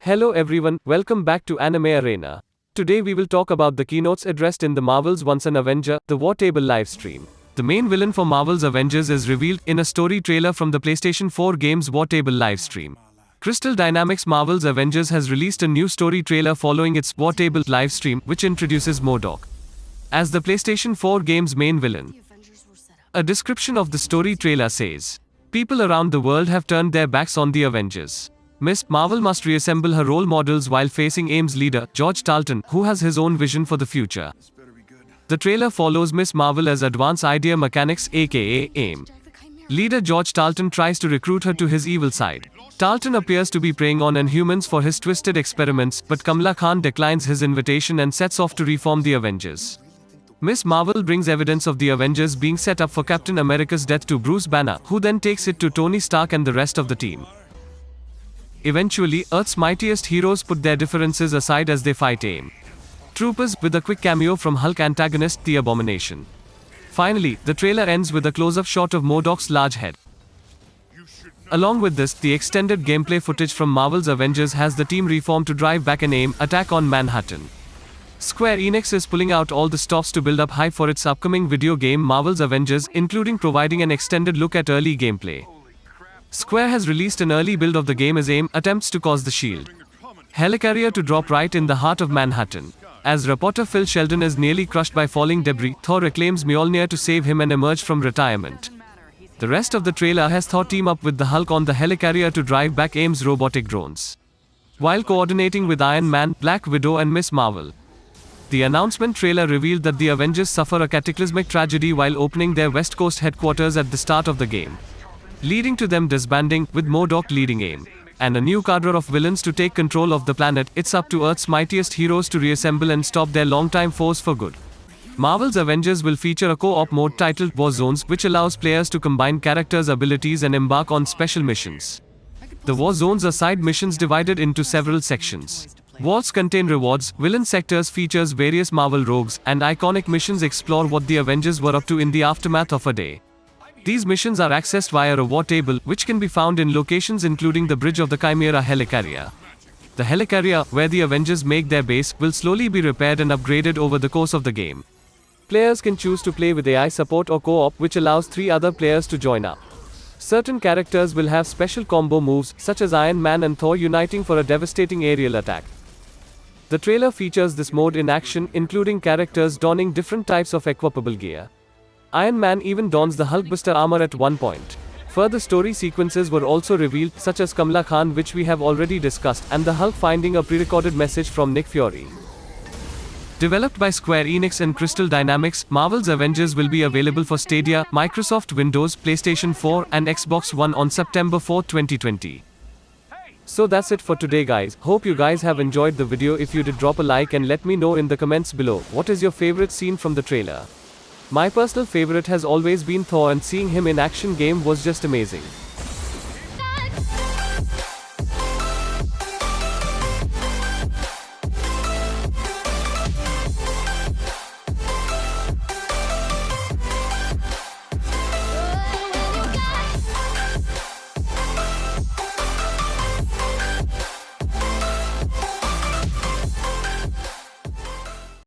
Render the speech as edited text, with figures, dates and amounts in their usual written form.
Hello everyone, welcome back to Anime Arena. Today we will talk about the keynotes addressed in the Marvel's Once an Avenger, the War Table livestream. The main villain for Marvel's Avengers is revealed in a story trailer from the PlayStation 4 game's War Table livestream. Crystal Dynamics Marvel's Avengers has released a new story trailer following its War Table livestream, which introduces MODOK as the PlayStation 4 game's main villain. A description of the story trailer says, "People around the world have turned their backs on the Avengers. Ms. Marvel must reassemble her role models while facing AIM's leader, George Talton, who has his own vision for the future." The trailer follows Ms. Marvel as Advanced Idea Mechanics aka AIM. Leader George Talton tries to recruit her to his evil side. Talton appears to be preying on Inhumans for his twisted experiments, but Kamala Khan declines his invitation and sets off to reform the Avengers. Ms. Marvel brings evidence of the Avengers being set up for Captain America's death to Bruce Banner, who then takes it to Tony Stark and the rest of the team. Eventually, Earth's mightiest heroes put their differences aside as they fight AIM troopers, with a quick cameo from Hulk antagonist The Abomination. Finally, the trailer ends with a close-up shot of MODOK's large head. Along with this, the extended gameplay footage from Marvel's Avengers has the team reform to drive back an AIM attack on Manhattan. Square Enix is pulling out all the stops to build up hype for its upcoming video game Marvel's Avengers, including providing an extended look at early gameplay. Square has released an early build of the game as AIM attempts to cause the SHIELD helicarrier to drop right in the heart of Manhattan. As reporter Phil Sheldon is nearly crushed by falling debris, Thor reclaims Mjolnir to save him and emerge from retirement. The rest of the trailer has Thor team up with the Hulk on the helicarrier to drive back AIM's robotic drones, while coordinating with Iron Man, Black Widow and Ms. Marvel. The announcement trailer revealed that the Avengers suffer a cataclysmic tragedy while opening their West Coast headquarters at the start of the game, leading to them disbanding, with MODOK leading AIM and a new cadre of villains to take control of the planet. It's up to Earth's mightiest heroes to reassemble and stop their longtime foes for good. Marvel's Avengers will feature a co-op mode titled War Zones, which allows players to combine characters' abilities and embark on special missions. The War Zones are side missions divided into several sections. Wars contain rewards, villain sectors features various Marvel rogues, and iconic missions explore what the Avengers were up to in the aftermath of a day. These missions are accessed via a war table, which can be found in locations including the bridge of the Chimera helicarrier. The helicarrier, where the Avengers make their base, will slowly be repaired and upgraded over the course of the game. Players can choose to play with AI support or co-op, which allows 3 other players to join up. Certain characters will have special combo moves, such as Iron Man and Thor uniting for a devastating aerial attack. The trailer features this mode in action, including characters donning different types of equipable gear. Iron Man even dons the Hulkbuster armor at one point. Further story sequences were also revealed, such as Kamala Khan, which we have already discussed, and the Hulk finding a pre-recorded message from Nick Fury. Developed by Square Enix and Crystal Dynamics, Marvel's Avengers will be available for Stadia, Microsoft Windows, PlayStation 4, and Xbox One on September 4, 2020. So that's it for today guys. Hope you guys have enjoyed the video. If you did, drop a like and let me know in the comments below what is your favorite scene from the trailer. My personal favorite has always been Thor, and seeing him in action game was just amazing.